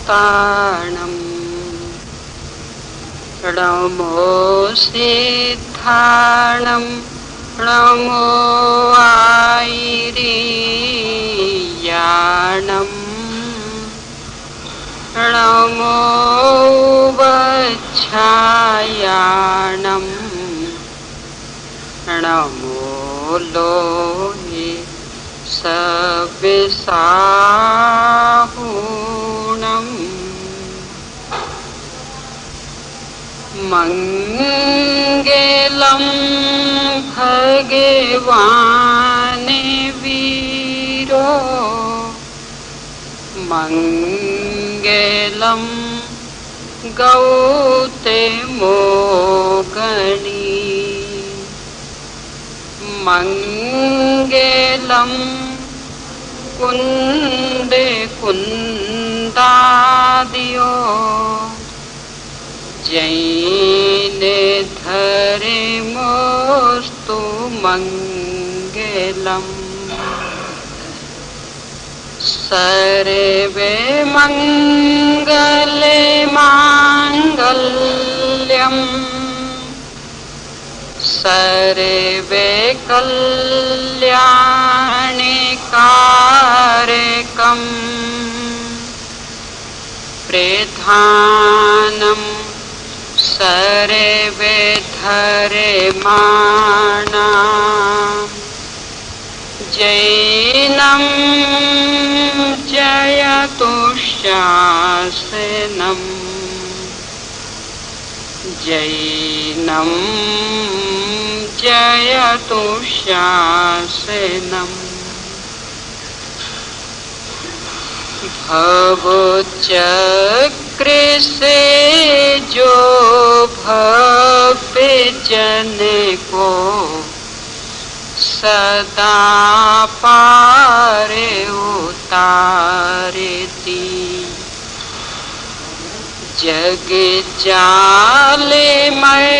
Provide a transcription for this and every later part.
ताणम नमो सिद्धाणम नमो आयिरीयाणम नमो वच्छायाणम नमो लोहे सविसाहूणम मंगलम भगवान वीरो मंगलम गौतमो गणी मंगलम कुंदे कुंदादियो जैन धरे मोस्तु मंगलम सर्वे मंगले मांगल्यम सर्वे कल्याणि कारकम प्रधानम सर्वे धर्माणा जैनम जयतु शासनम जैनम जयतु शासनम भवचक्र से जो भव्य जन को सदा पार उतारती जग जाले मैं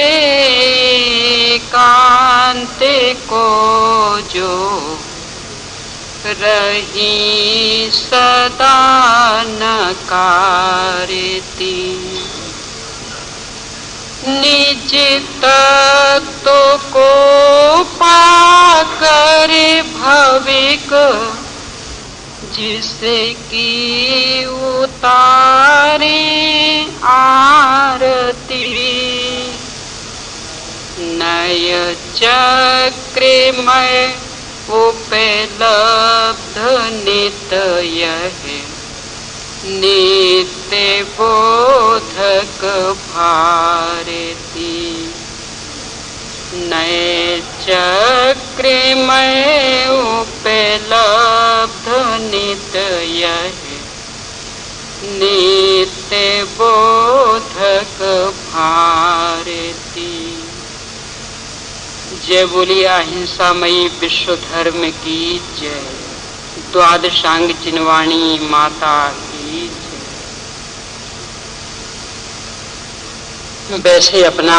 कांत को जो रही सदा नकारती निज तत्व को पाकर भविक जिसे की उतारे आरती नय चक्रमय उपलब्ध नित्य नित्य बोधक भारती नए चक्रमय उपलब्ध नित्य नित्य बोधक भारती। जय बोलिए अहिंसामयी विश्व धर्म की जय। द्वादशांग चिन्वाणी माता की जय। वैसे अपना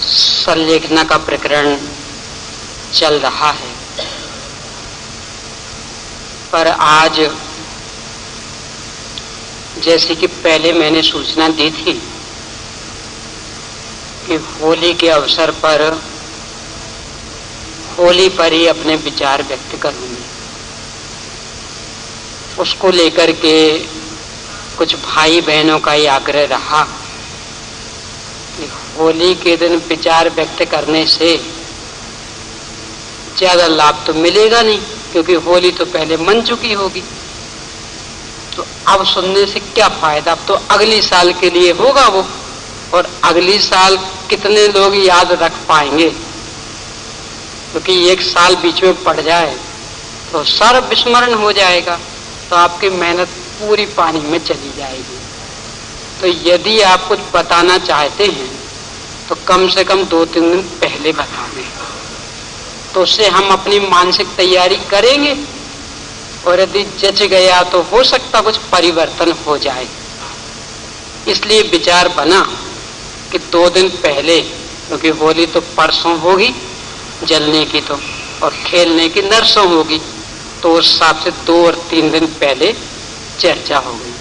संलेखना का प्रकरण चल रहा है, पर आज जैसे कि पहले मैंने सूचना दी थी कि होली के अवसर पर होली पर ही अपने विचार व्यक्त करूंगी। उसको लेकर के कुछ भाई बहनों का ही आग्रह रहा कि होली के दिन विचार व्यक्त करने से ज्यादा लाभ तो मिलेगा नहीं, क्योंकि होली तो पहले मन चुकी होगी, तो अब सुनने से क्या फायदा। अब तो अगली साल के लिए होगा वो, और अगली साल कितने लोग याद रख पाएंगे, क्योंकि एक साल बीच में पड़ जाए तो सर्व विस्मरण हो जाएगा, तो आपकी मेहनत पूरी पानी में चली जाएगी। तो यदि आप कुछ बताना चाहते हैं तो कम से कम 2-3 दिन पहले बता दें, तो उससे हम अपनी मानसिक तैयारी करेंगे, और यदि जच गया तो हो सकता कुछ परिवर्तन हो जाए। इसलिए विचार बना कि 2 दिन पहले, क्योंकि होली तो परसों होगी जलने की तो, और खेलने की नरसों होगी, तो उस हिसाब से 2 और 3 दिन पहले चर्चा हो गई।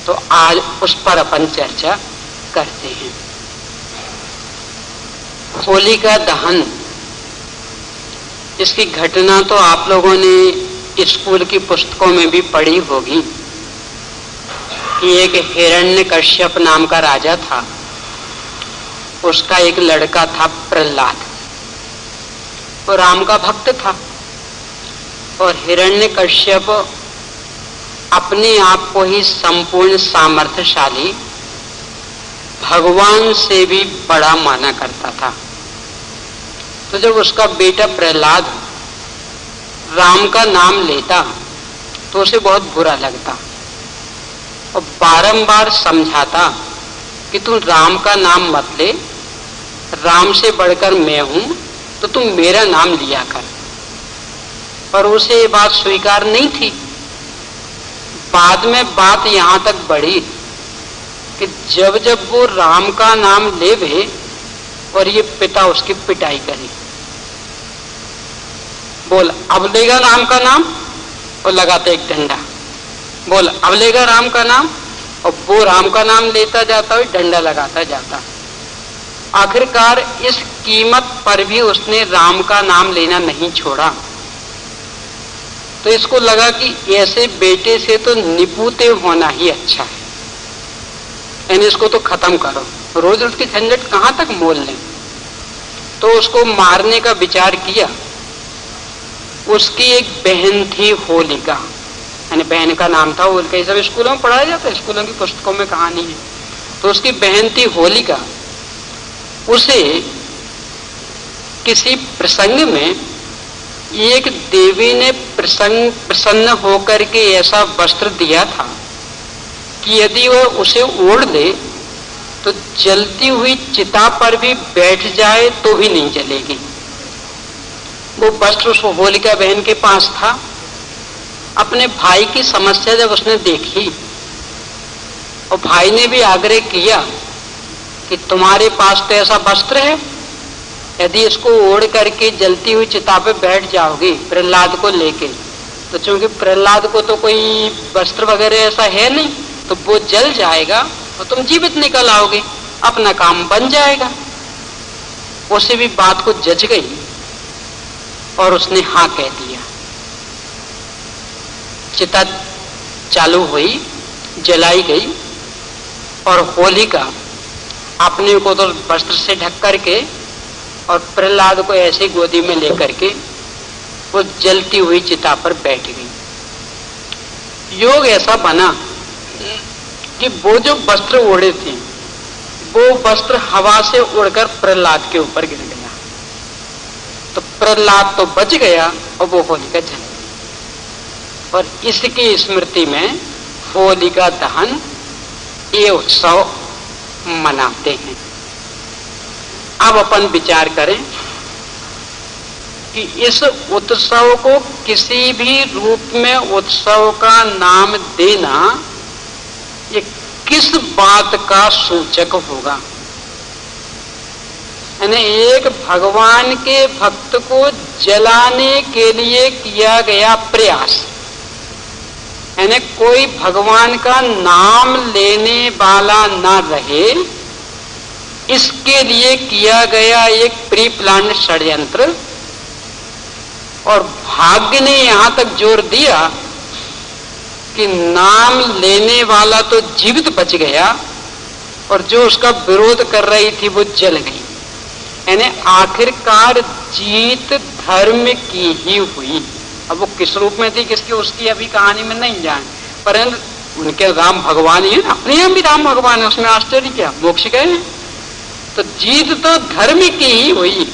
तो आज उस पर अपन चर्चा करते हैं। होलिका दहन, इसकी घटना तो आप लोगों ने स्कूल की पुस्तकों में भी पढ़ी होगी कि एक हिरण्यकश्यप नाम का राजा था। उसका एक लड़का था प्रहलाद, वो राम का भक्त था। और हिरण्यकश्यप अपने आप को ही संपूर्ण सामर्थ्यशाली, भगवान से भी बड़ा माना करता था। तो जब उसका बेटा प्रहलाद राम का नाम लेता तो उसे बहुत बुरा लगता और बारंबार समझाता कि तू राम का नाम मत ले, राम से बढ़कर मैं हूं, तो तुम मेरा नाम लिया कर। पर उसे ये बात स्वीकार नहीं थी। बाद में बात यहां तक बढ़ी कि जब जब वो राम का नाम लेवे और ये पिता उसकी पिटाई करे, बोल अब लेगा राम का नाम, और लगाते एक डंडा, बोल अब लेगा राम का नाम, और वो राम का नाम लेता जाता और डंडा लगाता जाता। आखिरकार इस कीमत पर भी उसने राम का नाम लेना नहीं छोड़ा। तो इसको लगा कि ऐसे बेटे से तो निपुते होना ही अच्छा है, यानी इसको तो खत्म करो, रोज रोज की झंझट कहां तक मोल लें। तो उसको मारने का विचार किया। उसकी एक बहन थी होलिका, यानी बहन का नाम था होलिका। ये सब स्कूलों में पढ़ाया जाता है, स्कूलों की पुस्तकों में कहानी है। तो उसकी बहन थी होलिका। उसे किसी प्रसंग में एक देवी ने प्रसन्न होकर के ऐसा वस्त्र दिया था कि यदि वह उसे ओढ़ ले तो जलती हुई चिता पर भी बैठ जाए तो भी नहीं जलेगी। वो वस्त्र उस होलिका बहन के पास था। अपने भाई की समस्या जब उसने देखी और भाई ने भी आग्रह किया कि तुम्हारे पास तो ऐसा वस्त्र है, यदि इसको ओढ़ करके जलती हुई चिता पे बैठ जाओगी प्रहलाद को लेके, तो चूंकि प्रहलाद को तो कोई वस्त्र वगैरह ऐसा है नहीं, तो वो जल जाएगा और तुम जीवित निकल आओगे, अपना काम बन जाएगा। उसे भी बात को जच गई और उसने हाँ कह दिया। चिता चालू हुई, जलाई गई और होलिका अपने को तो वस्त्र से ढक करके और प्रहलाद को ऐसे गोदी में लेकर के वो जलती हुई चिता पर बैठ गई। योग ऐसा बना कि वो जो वस्त्र ओढ़े थे वो वस्त्र हवा से उड़कर प्रहलाद के ऊपर गिर गया। तो प्रहलाद तो बच गया और वो होलिका जल गई। और इसकी स्मृति में होलिका दहन ये उत्सव मनाते हैं। अब अपन विचार करें कि इस उत्सव को किसी भी रूप में उत्सव का नाम देना ये किस बात का सूचक होगा। यानी एक भगवान के भक्त को जलाने के लिए किया गया प्रयास, यानी कोई भगवान का नाम लेने वाला ना रहे, इसके लिए किया गया एक प्री प्लान षड्यंत्र। और भाग्य ने यहां तक जोर दिया कि नाम लेने वाला तो जीवित बच गया और जो उसका विरोध कर रही थी वो जल गई। यानी आखिरकार जीत धर्म की ही हुई। अब वो किस रूप में थी, किसकी, उसकी अभी कहानी में नहीं जाए, परंतु उनके राम भगवान ही है, अपने यहाँ भी राम भगवान है, उसमें आश्चर्य क्या, मोक्ष गए हैं। तो जीत तो धर्म की ही हुई,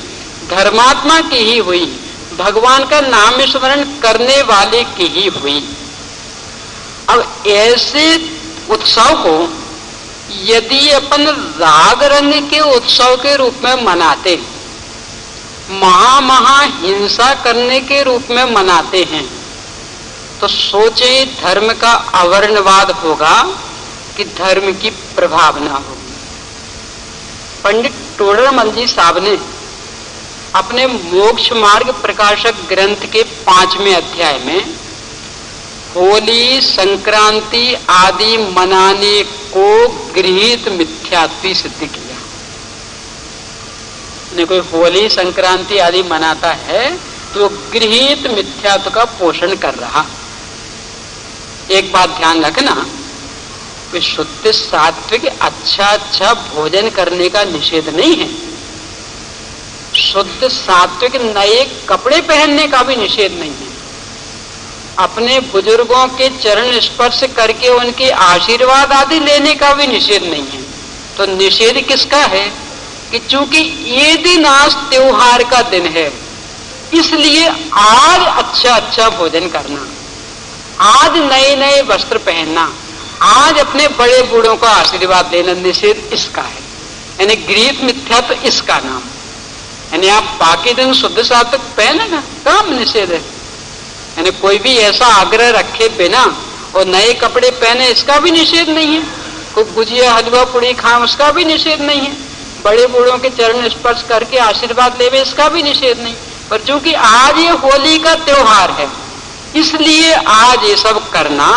धर्मात्मा की ही हुई, भगवान का नाम स्मरण करने वाले की ही हुई। अब ऐसे उत्सव को यदि अपन राग रंग के उत्सव के रूप में मनाते, महा हिंसा करने के रूप में मनाते हैं, तो सोचे धर्म का अवर्णवाद होगा कि धर्म की प्रभावना होगी। पंडित टोडरमल जी साहब ने अपने मोक्ष मार्ग प्रकाशक ग्रंथ के 5वें अध्याय में होली संक्रांति आदि मनाने को गृहीत मिथ्यात्व सिद्ध किया। ने कोई होली संक्रांति आदि मनाता है तो गृहीत मिथ्यात्व का पोषण कर रहा। एक बात ध्यान रखना, कि शुद्ध सात्विक अच्छा भोजन करने का निषेध नहीं है। शुद्ध सात्विक नए कपड़े पहनने का भी निषेध नहीं है। अपने बुजुर्गों के चरण स्पर्श करके उनके आशीर्वाद आदि लेने का भी निषेध नहीं है। तो निषेध किसका है? कि चूंकि ये दिन आज त्योहार का दिन है, इसलिए आज अच्छा भोजन करना, आज नए नए वस्त्र पहनना, आज अपने बड़े बूढ़ों का आशीर्वाद लेना, निषेध इसका है। यानी गृहीत मिथ्यात्व इसका नाम। यानी आप बाकी दिन शुद्ध सात्विक पहने ना, काम निषेध है। यानी कोई भी ऐसा आग्रह रखे बिना और नए कपड़े पहने, इसका भी निषेध नहीं है। कोई गुजिया हलवा पूड़ी खाए, उसका भी निषेध नहीं है। बड़े बूढ़ों के चरण स्पर्श करके आशीर्वाद लेवे, इसका भी निषेध नहीं। पर चूंकि आज ये होली का त्योहार है, इसलिए आज ये सब करना।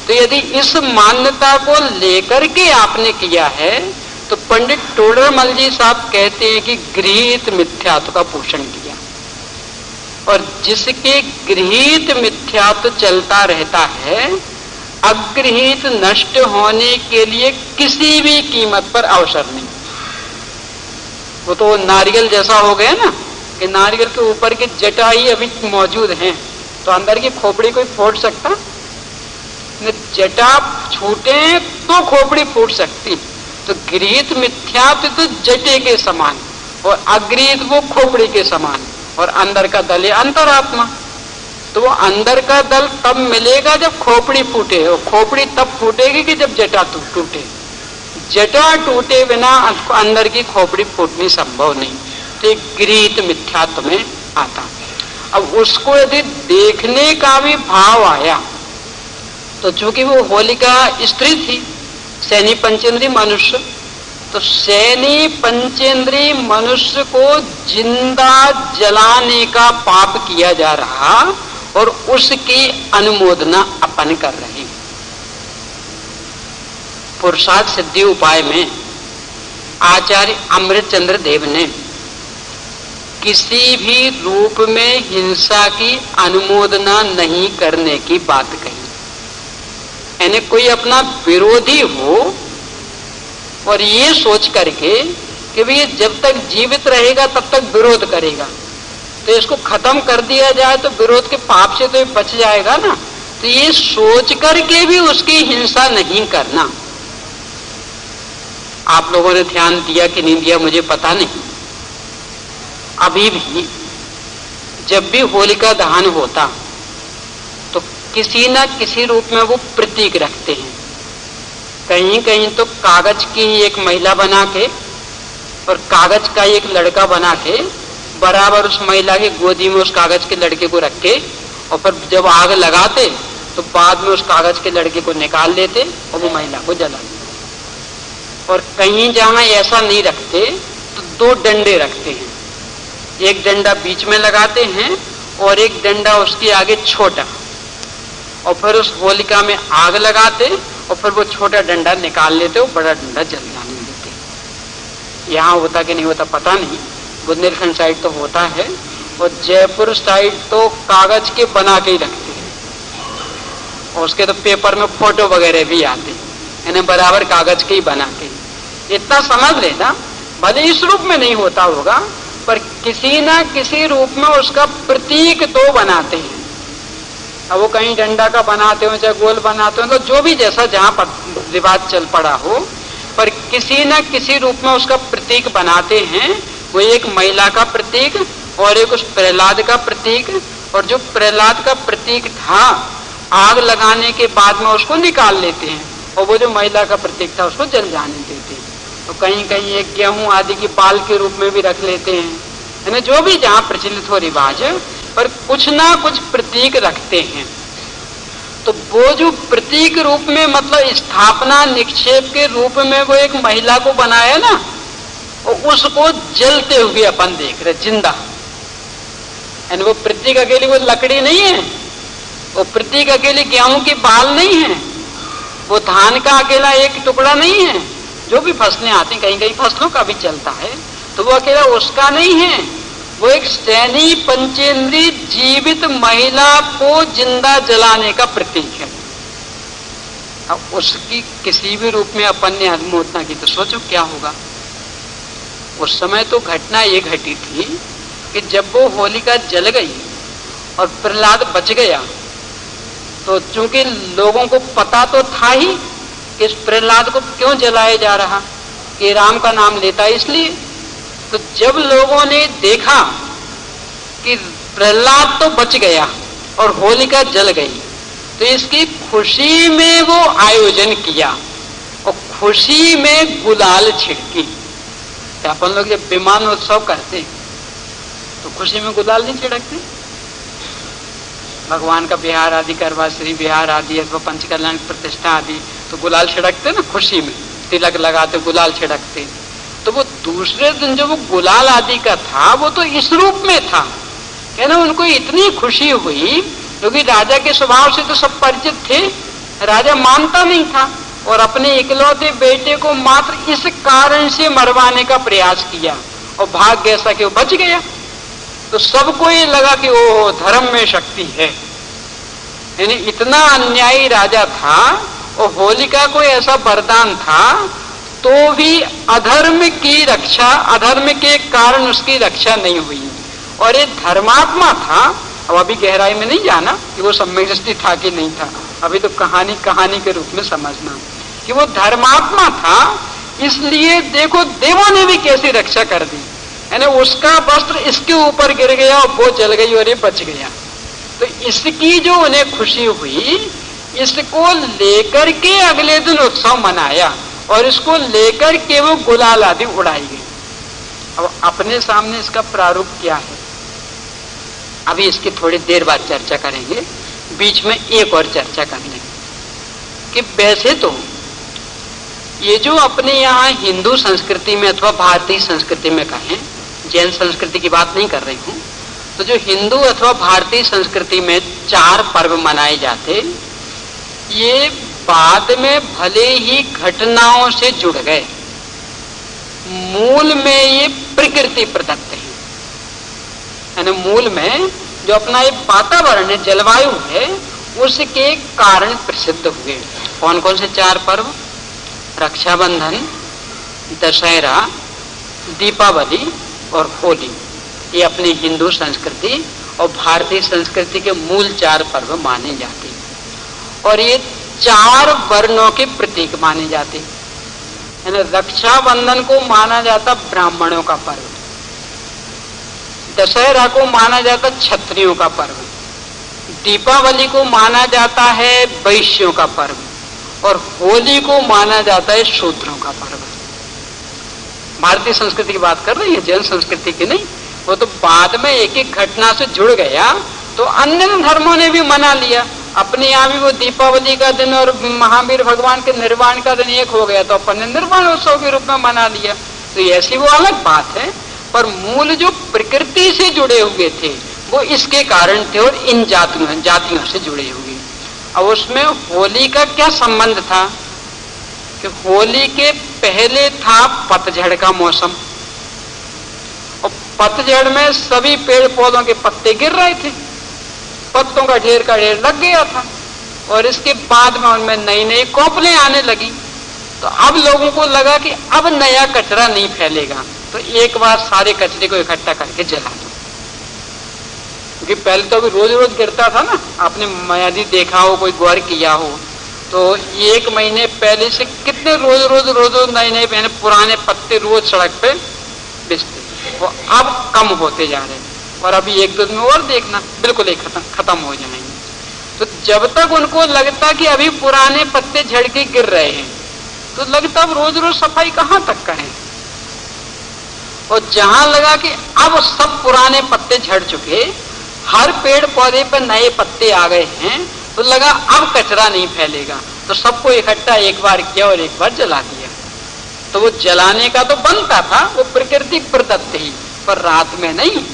तो यदि इस मान्यता को लेकर के आपने किया है, तो पंडित टोडरमल जी साहब कहते हैं कि गृहीत मिथ्यात्व का पोषण किया। और जिसके गृहीत मिथ्यात्व चलता रहता है, अगृहीत नष्ट होने के लिए किसी भी कीमत पर अवसर नहीं। वो तो नारियल जैसा हो गया ना, कि नारियल के ऊपर की जटा ही अभी मौजूद है, तो अंदर की खोपड़ी कोई फोड़ सकता? जटा छूटे तो खोपड़ी फूट सकती। तो गृहीत मिथ्यात्व तो जटे के समान और अगृहीत वो खोपड़ी के समान, और अंदर का दल है अंतरात्मा। तो वो अंदर का दल तब मिलेगा जब खोपड़ी फूटे, और खोपड़ी तब फूटेगी कि जब जटा टूटे। जटा टूटे बिना अंदर की खोपड़ी फूटनी संभव नहीं। तो एक गृहीत मिथ्यात्व में आता। अब उसको यदि देखने का भी भाव आया, तो चूंकि वो होलिका स्त्री थी, सैनी पंचेंद्री मनुष्य, तो सैनी पंचेंद्री मनुष्य को जिंदा जलाने का पाप किया जा रहा, और उसकी अनुमोदना अपन कर रहे। पुरुषार्थ सिद्धि उपाय में आचार्य अमृतचंद्र देव ने किसी भी रूप में हिंसा की अनुमोदना नहीं करने की बात कही। यानी कोई अपना विरोधी हो और ये सोच करके कि भाई जब तक जीवित रहेगा तब तक विरोध करेगा, तो इसको खत्म कर दिया जाए तो विरोध के पाप से तो ये बच जाएगा ना। तो ये सोच करके भी उसकी हिंसा नहीं करना। आप लोगों ने ध्यान दिया कि नहीं दिया मुझे पता नहीं, अभी भी जब भी होलिका दहन होता तो किसी न किसी रूप में वो प्रतीक रखते हैं। कहीं कहीं तो कागज की एक महिला बना के और कागज का एक लड़का बना के बराबर उस महिला की गोदी में उस कागज के लड़के को रख के, और फिर जब आग लगाते तो बाद में उस कागज के लड़के को निकाल लेते और वो महिला को जला देते। और कहीं जहां ऐसा नहीं रखते तो दो डंडे रखते हैं, एक डंडा बीच में लगाते हैं और एक डंडा उसके आगे छोटा, और फिर उस होलिका में आग लगाते और फिर वो छोटा डंडा निकाल लेते और बड़ा डंडा जल जाने देते। यहाँ होता कि नहीं होता पता नहीं, बुंदेलखंड साइड तो होता है, और जयपुर साइड तो कागज के बना के ही रखते हैं, और उसके तो पेपर में फोटो वगैरह भी आते हैं, यानी बराबर कागज के ही बना के। इतना समझ लेना, भले इस रूप में नहीं होता होगा, पर किसी ना किसी रूप में उसका प्रतीक तो बनाते हैं। अब वो कहीं डंडा का बनाते हो चाहे गोल बनाते हो, तो जो भी जैसा जहां पर रिवाज चल पड़ा हो, पर किसी न किसी रूप में उसका प्रतीक बनाते हैं। वो एक महिला का प्रतीक और एक उस प्रहलाद का प्रतीक, और जो प्रहलाद का प्रतीक था आग लगाने के बाद में उसको निकाल लेते हैं, और वो जो महिला का प्रतीक था उसको जल जाने देते हैं। तो कहीं कहीं एक गेहूं आदि की पाल के रूप में भी रख लेते हैं, यानी जो भी जहां प्रचलित हो रिवाज, पर कुछ ना कुछ प्रतीक रखते हैं। तो वो जो प्रतीक रूप में मतलब स्थापना निक्षेप के रूप में वो एक महिला को बनाया ना, और उसको जलते हुए अपन देख रहे जिंदा। यानी वो प्रतीक अकेली वो लकड़ी नहीं है, वो प्रतीक अकेले गेहूं के बाल नहीं है, वो धान का अकेला एक टुकड़ा नहीं है। जो भी फसलें आती, कहीं कहीं फसलों का भी चलता है, तो वो अकेला उसका नहीं है, वो एक सैनी पंचेंद्रीय जीवित महिला को जिंदा जलाने का प्रतीक है। अब उसकी किसी भी रूप में अपन ने आत्महत्या की तो सोचो क्या होगा। उस समय तो घटना ये घटी थी कि जब वो होलिका जल गई और प्रहलाद बच गया, तो चूंकि लोगों को पता तो था ही कि इस प्रहलाद को क्यों जलाया जा रहा, कि राम का नाम लेता इसलिए। तो जब लोगों ने देखा कि प्रहलाद तो बच गया और होलिका जल गई, तो इसकी खुशी में वो आयोजन किया और खुशी में गुलाल छिड़की। तो अपन लोग जब विमान उत्सव करते तो खुशी में गुलाल नहीं छिड़कते। भगवान का बिहार आदि करवा, श्री बिहार आदि अथवा पंचकल्याण प्रतिष्ठा आदि, तो गुलाल छिड़कते ना, खुशी में तिलक लगाते, गुलाल छिड़कते। तो वो दूसरे दिन जो वो गुलाल आदि का था, वो तो इस रूप में था, कहना उनको इतनी खुशी हुई, क्योंकि राजा के स्वभाव से तो सब परिचित थे। राजा मानता नहीं था और अपने इकलौते बेटे को मात्र इस कारण से मरवाने का प्रयास किया और भाग्य ऐसा कि वो बच गया। तो सबको ये लगा कि ओह, धर्म में शक्ति है। यानी इतना अन्यायी राजा था और होलिका को ऐसा वरदान था, तो भी अधर्म की रक्षा, अधर्म के कारण उसकी रक्षा नहीं हुई। और ये धर्मात्मा था। अब अभी गहराई में नहीं जाना कि वो सम्यक दृष्टि था कि नहीं था, अभी तो कहानी कहानी के रूप में समझना कि वो धर्मात्मा था। इसलिए देखो देवों ने भी कैसी रक्षा कर दी, यानी उसका वस्त्र इसके ऊपर गिर गया और वो जल गई और ये बच गया। तो इसकी जो उन्हें खुशी हुई, इसको लेकर के अगले दिन उत्सव मनाया और इसको लेकर के वो गुलाल आदि उड़ाई गई। अब अपने सामने इसका प्रारूप क्या है, अभी इसकी थोड़ी देर बाद चर्चा करेंगे। बीच में एक और चर्चा कर लेंगे कि वैसे तो ये जो अपने यहाँ हिंदू संस्कृति में अथवा भारतीय संस्कृति में कहें, जैन संस्कृति की बात नहीं कर रही हूं, तो जो हिंदू अथवा भारतीय संस्कृति में 4 पर्व मनाए जाते, ये बाद में भले ही घटनाओं से जुड़ गए, मूल में ये प्रकृति प्रदत्त है। यानी मूल में जो अपना ये वातावरण है, जलवायु है, उसके कारण प्रसिद्ध हुए। कौन कौन से 4 पर्व? रक्षाबंधन, दशहरा, दीपावली और होली। ये अपनी हिंदू संस्कृति और भारतीय संस्कृति के मूल 4 पर्व माने जाते और ये 4 वर्णों के प्रतीक माने जाते। यानी रक्षाबंधन को माना जाता ब्राह्मणों का पर्व, दशहरा को माना जाता क्षत्रियों का पर्व, दीपावली को माना जाता है वैश्यों का पर्व और होली को माना जाता है शूद्रों का पर्व। भारतीय संस्कृति की बात कर रही है, जैन संस्कृति की नहीं। वो तो बाद में एक एक घटना से जुड़ गया, तो अन्य धर्मों ने भी मना लिया। अपने यहाँ भी वो दीपावली का दिन और महावीर भगवान के निर्वाण का दिन एक हो गया, तो अपन ने निर्वाण उत्सव के रूप में मना लिया। तो ऐसी वो अलग बात है, पर मूल जो प्रकृति से जुड़े हुए थे वो इसके कारण थे और इन जातियों से जुड़े हुए। अब उसमें होली का क्या संबंध था कि होली के पहले था पतझड़ का मौसम और पतझड़ में सभी पेड़ पौधों के पत्ते गिर रहे थे, पत्तों का ढेर लग गया था और इसके बाद में उनमें नई नई कोपलें आने लगी। तो अब लोगों को लगा कि अब नया कचरा नहीं फैलेगा, तो एक बार सारे कचरे को इकट्ठा करके जला दो। क्योंकि पहले तो अभी रोज रोज गिरता था ना, आपने यदि देखा हो, कोई गौर किया हो, तो 1 महीने पहले से कितने रोज नए नए पुराने पत्ते रोज सड़क पे बिछते, वो अब कम होते जा रहे हैं और अभी 1-2 दिन और देखना बिल्कुल एक खत्म हो जाएंगे। तो जब तक उनको लगता कि अभी पुराने पत्ते झड़ के गिर रहे हैं, तो लगता अब रोज रोज सफाई कहां तक करें। और जहां लगा कि अब सब पुराने पत्ते झड़ चुके, हर पेड़ पौधे पर नए पत्ते आ गए हैं, तो लगा अब कचरा नहीं फैलेगा, तो सबको इकट्ठा एक बार किया और एक बार जला दिया। तो वो जलाने का तो बनता था, वो प्रकृतिक प्रदत्त ही, पर रात में नहीं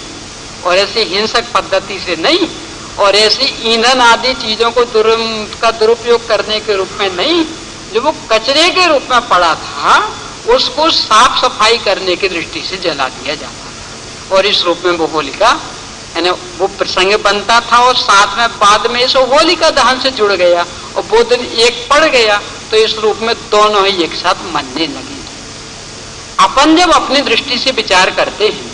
और ऐसी हिंसक पद्धति से नहीं और ऐसी ईंधन आदि चीजों को का दुरुपयोग करने के रूप में नहीं, जो वो कचरे के रूप में पड़ा था उसको साफ सफाई करने की दृष्टि से जला दिया जाता। और इस रूप में वो होलिका यानी वो प्रसंग बनता था और साथ में बाद में इस होलिका दहन से जुड़ गया और वो दिन एक पड़ गया, तो इस रूप में दोनों ही एक साथ मनने लगे। अपन जब अपनी दृष्टि से विचार करते हैं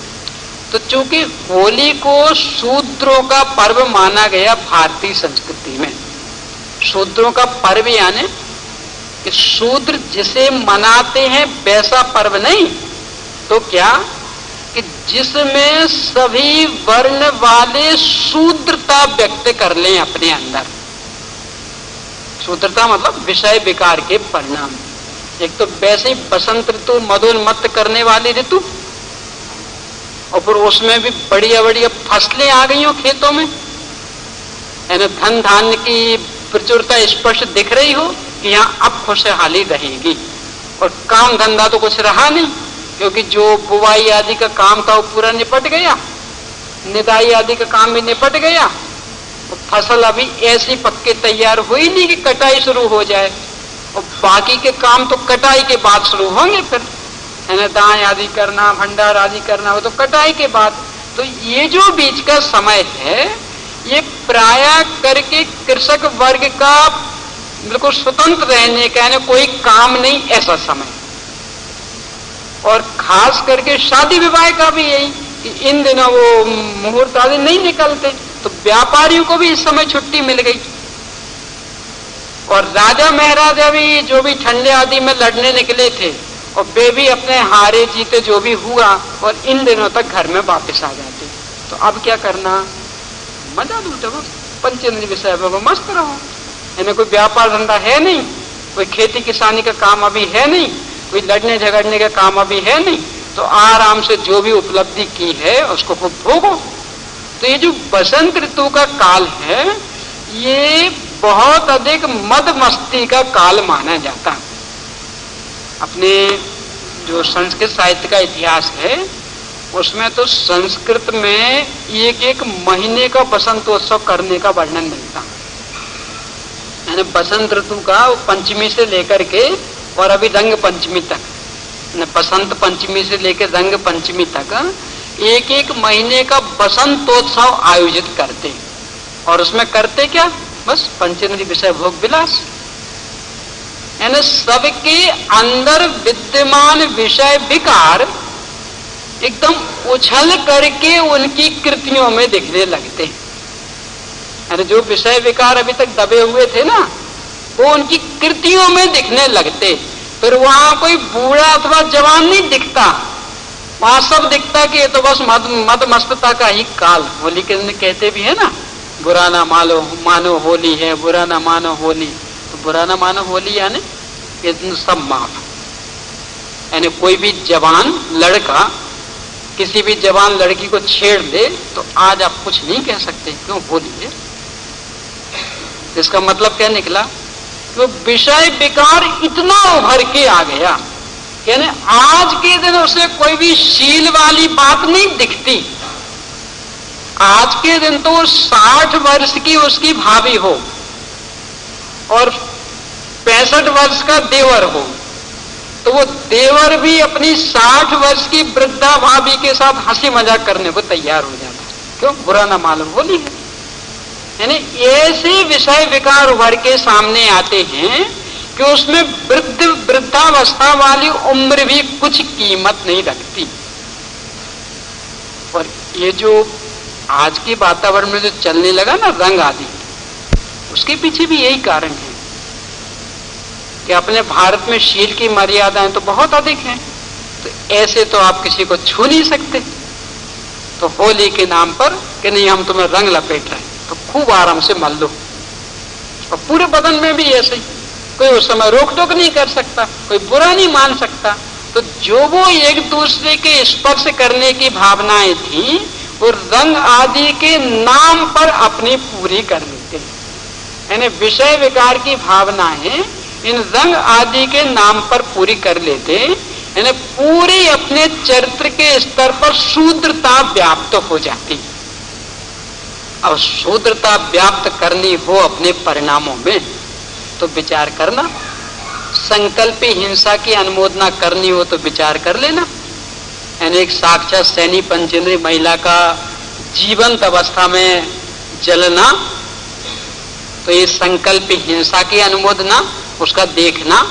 तो चूंकि होली को शूद्रों का पर्व माना गया भारतीय संस्कृति में, शूद्रों का पर्व यानी कि शूद्र जिसे मनाते हैं वैसा पर्व नहीं, तो क्या कि जिसमें सभी वर्ण वाले शूद्रता व्यक्त कर लें अपने अंदर। शूद्रता मतलब विषय विकार के परिणाम। एक तो वैसे ही बसंत ऋतु मधोन्मत्त करने वाली ऋतु, और फिर उसमें भी बढ़िया बढ़िया फसलें आ गई हो खेतों में, यानी धन धान्य की प्रचुरता स्पष्ट दिख रही हो कि यहाँ अब खुशहाली रहेगी, और काम धंधा तो कुछ रहा नहीं क्योंकि जो बुवाई आदि का काम था वो पूरा निपट गया, निदाई आदि का काम भी निपट गया, तो फसल अभी ऐसी पक्के तैयार हुई नहीं कि कटाई शुरू हो जाए, और बाकी के काम तो कटाई के बाद शुरू होंगे फिर, है ना, दाएं आदि करना, भंडार आदि करना, वो तो कटाई के बाद। तो ये जो बीच का समय है ये प्राय करके कृषक वर्ग का बिल्कुल स्वतंत्र रहने का, यानी कोई काम नहीं ऐसा समय, और खास करके शादी विवाह का भी यही कि इन दिनों वो मुहूर्त आदि नहीं निकलते, तो व्यापारियों को भी इस समय छुट्टी मिल गई, और राजा महाराजा भी जो भी ठंडे आदि में लड़ने निकले थे और वे भी अपने हारे जीते जो भी हुआ और इन दिनों तक घर में वापस आ जाते। तो अब क्या करना, मजा लूटो, पंचेंद्रिय विषय में मस्त रहो, इन्हें कोई व्यापार धंधा है नहीं, कोई खेती किसानी का काम अभी है नहीं, कोई लड़ने झगड़ने का काम अभी है नहीं, तो आराम से जो भी उपलब्धि की है उसको खूब भोगो। तो ये जो बसंत ऋतु का काल है ये बहुत अधिक मद मस्ती का काल माना जाता है। अपने जो संस्कृत साहित्य का इतिहास है उसमें तो संस्कृत में एक एक महीने का बसंतोत्सव करने का वर्णन मिलता है, यानी बसंत ऋतु का पंचमी से लेकर के और अभी रंग पंचमी तक, बसंत पंचमी से लेकर रंग पंचमी तक एक एक महीने का बसंतोत्सव आयोजित करते, और उसमें करते क्या, बस पंचेंद्रिय विषय भोग विलास, यानी सबके अंदर विद्यमान विषय विकार एकदम उछल करके उनकी कृतियों में दिखने लगते हैं। यानी जो विषय विकार अभी तक दबे हुए थे ना वो उनकी कृतियों में दिखने लगते। फिर वहां कोई बूढ़ा अथवा जवान नहीं दिखता, वहां सब दिखता कि ये तो बस मद मस्तता का ही काल। होली के दिन कहते भी है ना, बुरा ना मानो होली है, बुरा ना मानो होली। तो बुरा ना मानो होली यानी ये दिन सब माफ, यानी कोई भी जवान लड़का किसी भी जवान लड़की को छेड़ दे तो आज आप कुछ नहीं कह सकते, क्यों, होली है। इसका मतलब क्या निकला, तो विषय विकार इतना उभर के आ गया, यानी आज के दिन उसे कोई भी शील वाली बात नहीं दिखती। आज के दिन तो 60 वर्ष की उसकी भाभी हो और 65 वर्ष का देवर हो, तो वो देवर भी अपनी 60 वर्ष की वृद्धा भाभी के साथ हंसी मजाक करने को तैयार हो जाता है, क्यों, बुरा ना मालूम होली है। यानी ऐसे विषय विकार उभर के सामने आते हैं कि उसमें वृद्धावस्था वाली उम्र भी कुछ कीमत नहीं रखती। और ये जो आज के वातावरण में जो चलने लगा ना रंग आदि, उसके पीछे भी यही कारण है कि अपने भारत में शील की मर्यादाएं तो बहुत अधिक हैं, तो ऐसे तो आप किसी को छू नहीं सकते। तो होली के नाम पर कि नहीं हम तुम्हें रंग लपेट रहे हैं तो खूब आराम से मल लो, और पूरे बदन में भी ऐसे ही, कोई उस समय रोक टोक नहीं कर सकता, कोई बुरा नहीं मान सकता। तो जो वो एक दूसरे के स्पर्श करने की भावनाएं थी वो रंग आदि के नाम पर अपनी पूरी कर लेते हैं, यानी विषय विकार की भावनाएं इन रंग आदि के नाम पर पूरी कर लेते, यानी पूरे अपने चरित्र के स्तर पर शूद्रता व्याप्त हो जाती। अब शूद्रता व्याप्त करनी हो अपने परिणामों में तो विचार करना, संकल्पी हिंसा की अनुमोदना करनी हो तो विचार कर लेना। यानी एक साक्षात सैनी पंचेंद्रीय महिला का जीवंत अवस्था में जलना, तो ये संकल्पी हिंसा की अनुमोदना, उसका देखना,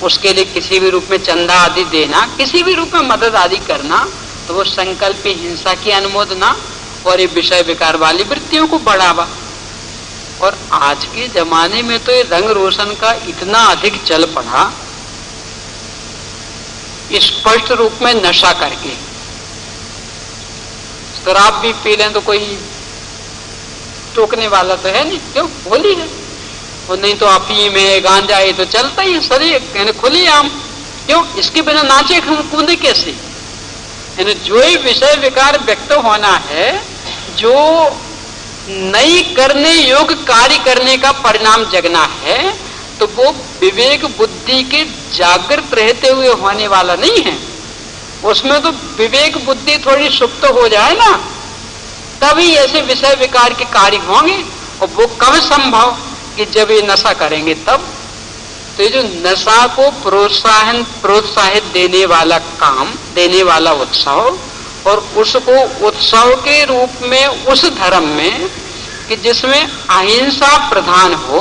उसके लिए किसी भी रूप में चंदा आदि देना, किसी भी रूप में मदद आदि करना, तो वो संकल्पी हिंसा की अनुमोदना और ये विषय विकार वाली वृत्तियों को बढ़ावा। और आज के जमाने में तो ये रंग रोशन का इतना अधिक चल पड़ा, स्पष्ट रूप में नशा करके। शराब भी पी लें तो कोई टोकने वाला तो है नहीं, क्यों? होली है। और नहीं तो अफीम है, गांजा है, तो चलता ही शरीर खुली आम। क्यों? इसके बिना नाचे कूदे कैसे? यानी जो ही विषय विकार व्यक्त होना है, जो नई करने योग्य कार्य करने का परिणाम जगना है, तो वो विवेक बुद्धि के जागृत रहते हुए होने वाला नहीं है। उसमें तो विवेक बुद्धि थोड़ी सुप्त हो जाए ना, तभी ऐसे विषय विकार के कार्य होंगे। और वो कब संभव? कि जब ये नशा करेंगे तब। तो ये जो नशा को प्रोत्साहित देने वाला काम, देने वाला उत्सव, और उसको उत्सव के रूप में उस धर्म में कि जिसमें अहिंसा प्रधान हो,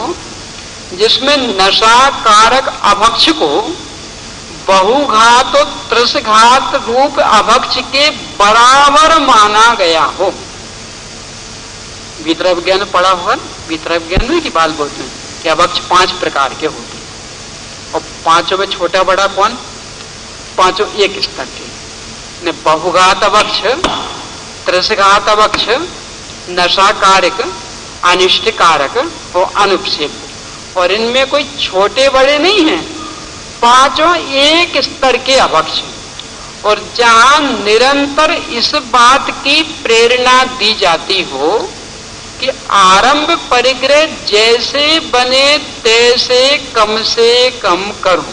जिसमें नशा कारक अभक्ष को बहुघात और त्रसघात रूप अभक्ष के बराबर माना गया हो। भीतर विज्ञान पढ़ा होगा, भीतर विज्ञान में की बाल बोलते हैं कि अभक्ष 5 प्रकार के होते हैं, और 5 में छोटा बड़ा कौन? 5 एक स्तर के। बहुघात अभक्ष, त्रसघात अभक्ष, नशा कारक, अनिष्ट कारक और अनुपसेव्य। और इनमें कोई छोटे बड़े नहीं हैं, 5 एक स्तर के अभक्ष। और जहां निरंतर इस बात की प्रेरणा दी जाती हो कि आरंभ परिग्रह जैसे बने तैसे कम से कम करूं,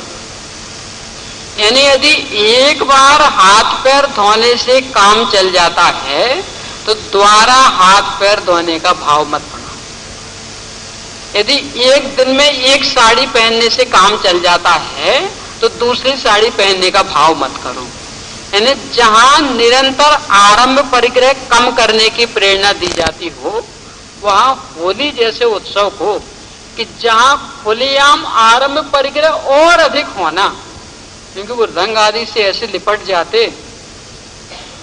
यानी यदि एक बार हाथ पैर धोने से काम चल जाता है तो दोबारा हाथ पैर धोने का भाव मत बनाओ। यदि एक दिन में एक साड़ी पहनने से काम चल जाता है तो दूसरी साड़ी पहनने का भाव मत करो। यानी जहां निरंतर आरंभ परिग्रह कम करने की प्रेरणा दी जाती हो, वहां होली जैसे उत्सव को कि जहां खुलेआम आरंभ परिग्रह और अधिक होना, क्योंकि वो रंग आदि से ऐसे लिपट जाते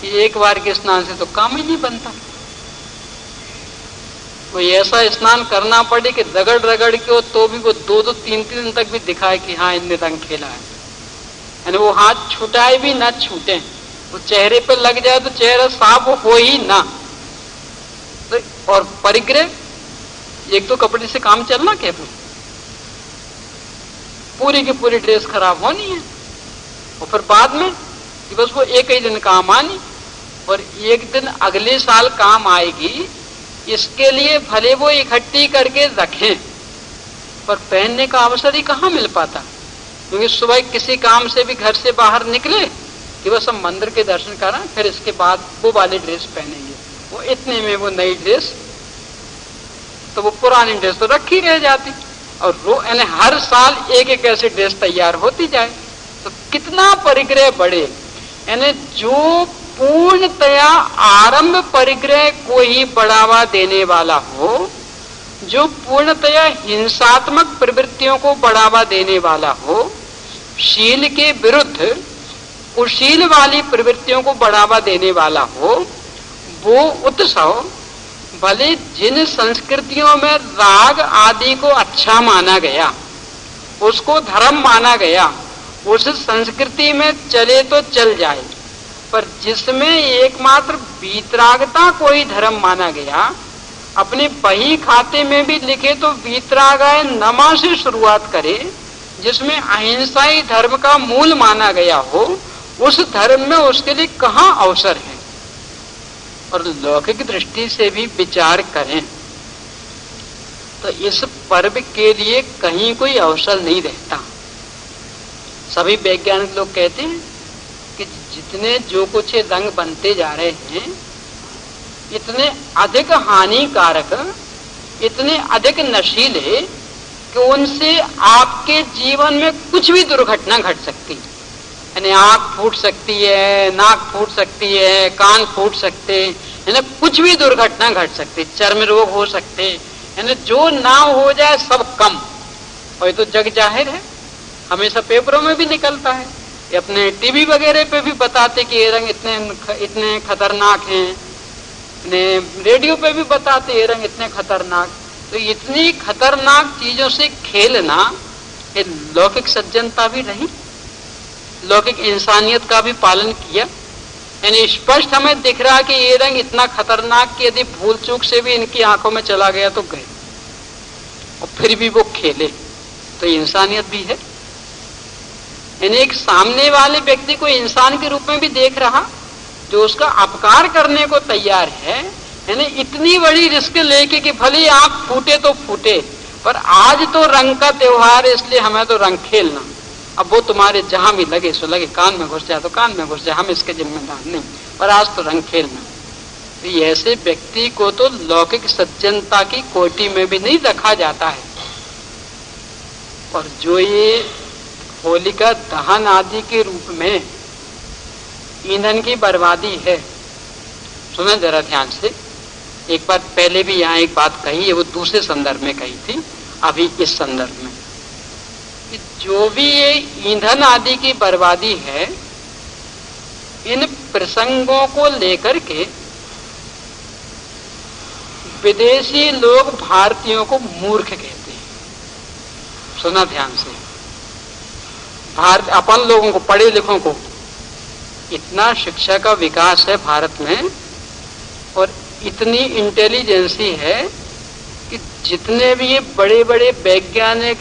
कि एक बार के स्नान से तो काम ही नहीं बनता। कोई ऐसा स्नान करना पड़े कि रगड़ रगड़ के हो तो भी वो 2-2 3-3 दिन तक भी दिखाए कि हाँ इनने रंग खेला है। यानी वो हाथ छुटाए भी ना छूटे, वो चेहरे पर लग जाए तो चेहरा साफ हो ही ना। तो और परिग्रह, एक तो कपड़े से काम चलना क्या, पूरी की पूरी ड्रेस खराब होनी है, और फिर बाद में कि बस वो एक ही दिन काम आनी, और एक दिन अगले साल काम आएगी, इसके लिए भले वो इकट्ठी करके रखें, पर पहनने का अवसर ही कहाँ मिल पाता। क्योंकि सुबह किसी काम से भी घर से बाहर निकले कि बस हम मंदिर के दर्शन करें, फिर इसके बाद वो वाली ड्रेस पहनेंगे, वो इतने में वो नई ड्रेस, तो वो पुरानी ड्रेस तो रखी रह जाती। और यानी हर साल एक एक ऐसी ड्रेस तैयार होती जाए तो कितना परिग्रह बढ़े। यानी जो पूर्णतया आरंभ परिग्रह को ही बढ़ावा देने वाला हो, जो पूर्णतया हिंसात्मक प्रवृत्तियों को बढ़ावा देने वाला हो, शील के विरुद्ध कुशील वाली प्रवृत्तियों को बढ़ावा देने वाला हो, वो उत्सव भले जिन संस्कृतियों में राग आदि को अच्छा माना गया, उसको धर्म माना गया, उस संस्कृति में चले तो चल जाए, पर जिसमें एकमात्र वीतरागता को ही धर्म माना गया, अपने बही खाते में भी लिखे तो वीतरागाय नमा से शुरुआत करे, जिसमें अहिंसा ही धर्म का मूल माना गया हो, उस धर्म में उसके लिए कहाँ अवसर है। और लौकिक दृष्टि से भी विचार करें तो इस पर्व के लिए कहीं कोई अवसर नहीं रहता। सभी वैज्ञानिक लोग कहते हैं कि जितने जो कुछ रंग बनते जा रहे हैं, इतने अधिक हानिकारक, इतने अधिक नशीले कि उनसे आपके जीवन में कुछ भी दुर्घटना घट सकती है। यानी आंख फूट सकती है, नाक फूट सकती है, कान फूट सकते, यानी कुछ भी दुर्घटना घट सकती, चर्म रोग हो सकते, यानी जो ना हो जाए सब कम। और ये तो जग जाहिर है, हमेशा पेपरों में भी निकलता है, ये अपने टीवी वगैरह पे भी बताते कि ये रंग इतने खतरनाक हैं, रेडियो पे भी बताते ये रंग इतने खतरनाक। तो इतनी खतरनाक चीजों से खेलना, ये लौकिक सज्जनता भी रही, लौकिक इंसानियत का भी पालन किया। यानी स्पष्ट हमें दिख रहा कि ये रंग इतना खतरनाक कि यदि भूल चूक से भी इनकी आंखों में चला गया तो गए, और फिर भी वो खेले, तो इंसानियत भी है। यानी एक सामने वाले व्यक्ति को इंसान के रूप में भी देख रहा, जो उसका अपकार करने को तैयार है। यानी इतनी बड़ी रिस्क लेके कि भले आंख फूटे तो फूटे, पर आज तो रंग का त्योहार है, इसलिए हमें तो रंग खेलना। अब वो तुम्हारे जहां भी लगे सो लगे, कान में घुस जाए तो कान में घुस जाए, हम इसके जिम्मेदार नहीं, पर आज तो रंग खेलना। तो ऐसे व्यक्ति को तो लौकिक सज्जनता की कोटि में भी नहीं रखा जाता है। और जो ये होलिका दहन आदि के रूप में ईंधन की बर्बादी है, सुना जरा ध्यान से। एक बार पहले भी यहाँ एक बात कही है, वो दूसरे संदर्भ में कही थी, अभी इस संदर्भ में, कि जो भी ये ईंधन आदि की बर्बादी है, इन प्रसंगों को लेकर के विदेशी लोग भारतीयों को मूर्ख कहते हैं। सुना ध्यान से, भारत अपन लोगों को, पढ़े लिखों को इतना शिक्षा का विकास है भारत में, और इतनी इंटेलिजेंसी है कि जितने भी ये बड़े बड़े वैज्ञानिक